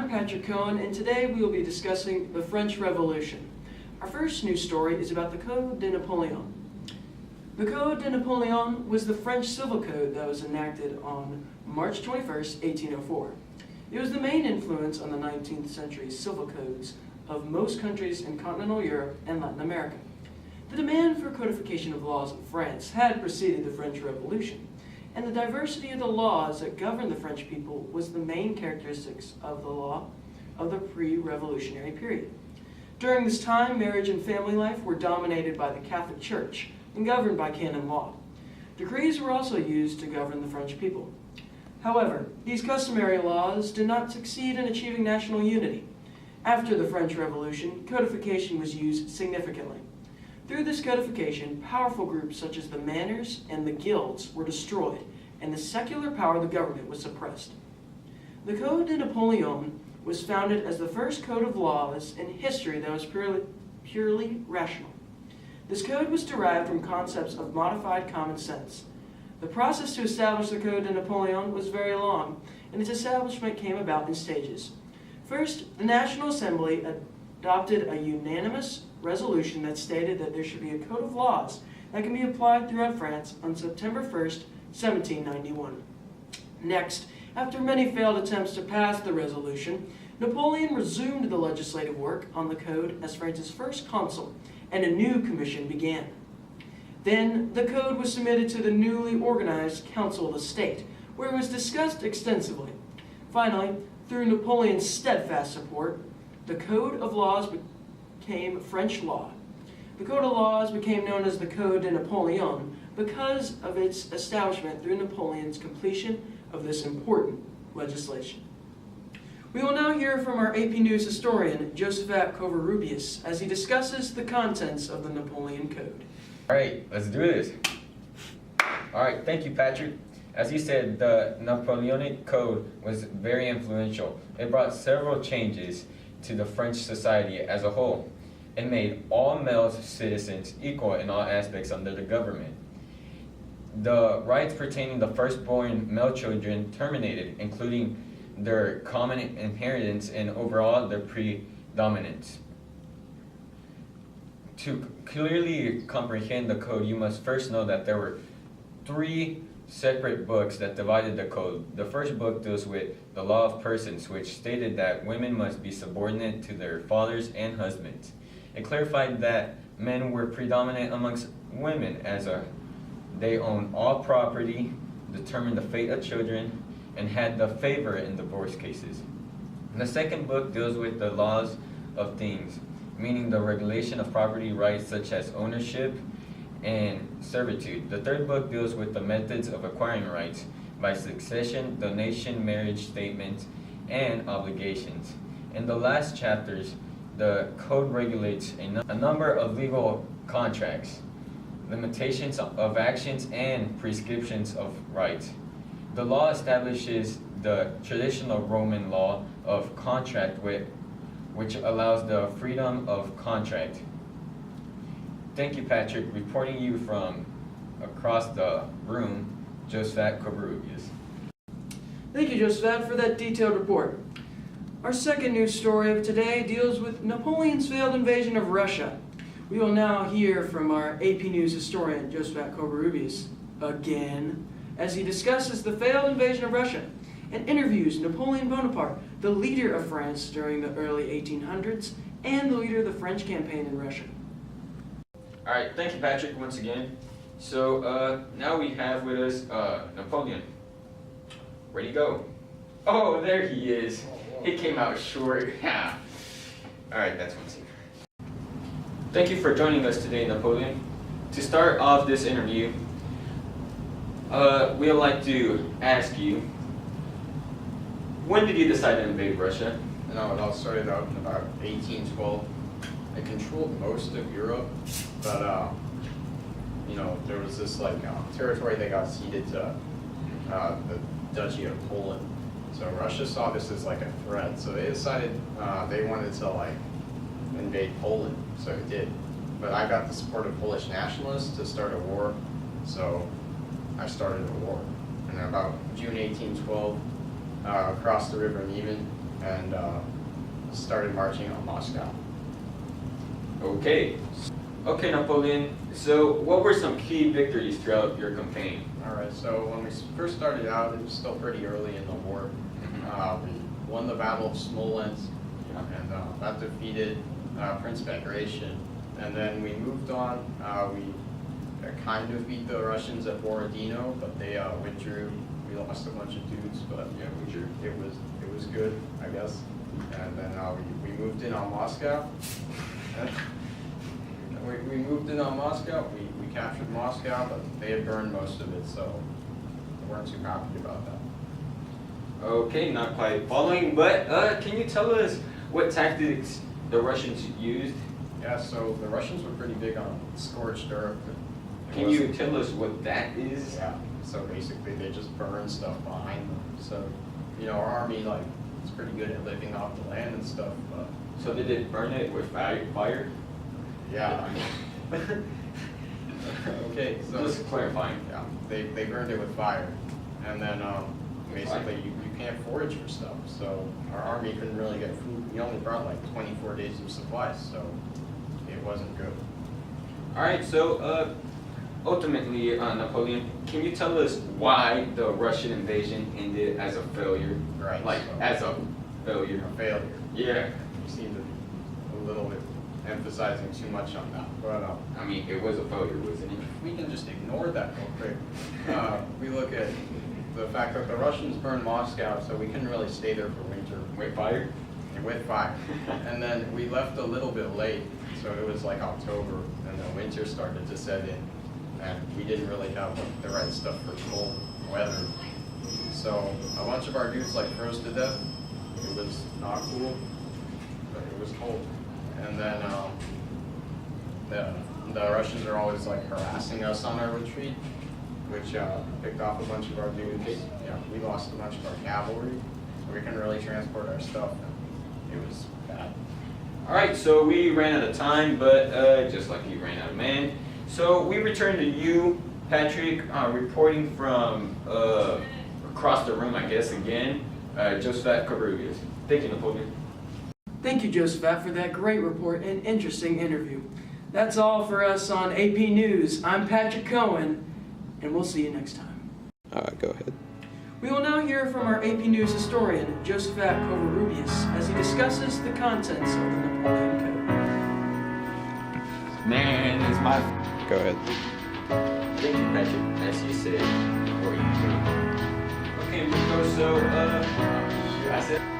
I'm Patrick Cohen, and today we will be discussing the French Revolution. Our first news story is about the Code de Napoleon. The Code de Napoleon was the French civil code that was enacted on March 21st, 1804. It was the main influence on the 19th century civil codes of most countries in continental Europe and Latin America. The demand for codification of laws in France had preceded the French Revolution, and the diversity of the laws that governed the French people was the main characteristics of the law of the pre-revolutionary period. During this time, marriage and family life were dominated by the Catholic Church and governed by canon law. Decrees were also used to govern the French people. However, these customary laws did not succeed in achieving national unity. After the French Revolution, codification was used significantly. Through this codification, powerful groups such as the manors and the guilds were destroyed, and the secular power of the government was suppressed. The Code de Napoleon was founded as the first code of laws in history that was purely rational. This code was derived from concepts of modified common sense. The process to establish the Code de Napoleon was very long, and its establishment came about in stages. First, the National Assembly adopted a unanimous resolution that stated that there should be a code of laws that can be applied throughout France on September 1st, 1791. Next, after many failed attempts to pass the resolution, Napoleon resumed the legislative work on the code as France's first consul, and a new commission began. Then, the code was submitted to the newly organized Council of the State, where it was discussed extensively. Finally, through Napoleon's steadfast support, the Code of Laws became French law. The Code of Laws became known as the Code de Napoleon because of its establishment through Napoleon's completion of this important legislation. We will now hear from our AP News historian, Josephat Covarrubias, as he discusses the contents of the Napoleon Code. All right, let's do this. All right, thank you, Patrick. As you said, the Napoleonic Code was very influential. It brought several changes to the French society as a whole. It made all male citizens equal in all aspects under the government. The rights pertaining to firstborn male children terminated, including their common inheritance and overall their predominance. To clearly comprehend the code, you must first know that there were three separate books that divided the code. The first book deals with the law of persons, which stated that women must be subordinate to their fathers and husbands. It clarified that men were predominant amongst women as they owned all property, determined the fate of children, and had the favor in divorce cases. And the second book deals with the laws of things, meaning the regulation of property rights such as ownership and servitude. The third book deals with the methods of acquiring rights by succession, donation, marriage statements, and obligations. In the last chapters, the code regulates a number of legal contracts, limitations of actions, and prescriptions of rights. The law establishes the traditional Roman law of contract which allows the freedom of contract. Thank you, Patrick. Reporting you from across the room, Josephat Covarrubias. Thank you, Josephat, for that detailed report. Our second news story of today deals with Napoleon's failed invasion of Russia. We will now hear from our AP News historian, Josephat Covarrubias, again, as he discusses the failed invasion of Russia and interviews Napoleon Bonaparte, the leader of France during the early 1800s and the leader of the French campaign in Russia. All right, thank you, Patrick, once again. So now we have with us Napoleon. Where'd he go? Oh, there he is. He came out short. All right, that's one scene. Thank you for joining us today, Napoleon. To start off this interview, we'd like to ask you, when did you decide to invade Russia? No, it all started out in about 1812. I controlled most of Europe, but there was this territory that got ceded to the Duchy of Poland. So Russia saw this as like a threat, so they decided they wanted to invade Poland, so it did. But I got the support of Polish nationalists to start a war, so I started a war. And about June 1812, across the river Niemen, and started marching on Moscow. Okay. Okay, Napoleon. So, what were some key victories throughout your campaign? All right, so when we first started out, it was still pretty early in the war. We won the Battle of Smolensk, and that defeated Prince Bagration. And then we moved on. We kind of beat the Russians at Borodino, but they withdrew. We lost a bunch of dudes, but Yeah, we drew. it was good, I guess. And then we moved in on Moscow. We moved in on Moscow. We captured Moscow, but they had burned most of it, so we weren't too happy about that. Okay, not quite following, but can you tell us what tactics the Russians used? Yeah, so the Russians were pretty big on scorched earth. Can you tell us what that is? Yeah, so basically they just burn stuff behind them. So, you know, our army, like, is pretty good at living off the land and stuff, but So did it burn it with fire? yeah. Okay, so Just clarifying. yeah, they burned it with fire, and then With basically fire. you can't forage for stuff. So our army couldn't really get food. We only brought like 24 days of supplies, so it wasn't good. All right, so ultimately, Napoleon, can you tell us why the Russian invasion ended as a failure? Right. Like, so as a failure. a failure. Yeah. You seem to be a little bit emphasizing too much on that, but I mean, it was a failure, wasn't it? we can just ignore that real quick. We look at the fact that the Russians burned Moscow, so we couldn't really stay there for winter. With fire? With fire. And then we left a little bit late, so it was like October, and the winter started to set in, and we didn't really have the right stuff for cold weather. So a bunch of our dudes like froze to death. It was not cool, but it was cold. And then the Russians are always like harassing us on our retreat, which picked off a bunch of our dudes. Yeah, we lost a bunch of our cavalry, so we couldn't really transport our stuff. And it was bad. All right, so we ran out of time, but just like you ran out of man. So we return to you, Patrick, reporting from across the room, I guess, again, Josephat Covarrubias. Thank you, Napoleon. Thank you, Josephat, for that great report and interesting interview. That's all for us on AP News. I'm Patrick Cohen, and we'll see you next time. Go ahead. We will now hear from our AP News historian, Josephat Covarrubias, as he discusses the contents of the Napoleon Code. Man, it's my... Go ahead. Thank you, Patrick, as you said, before you came. Okay, Rico, so, I said...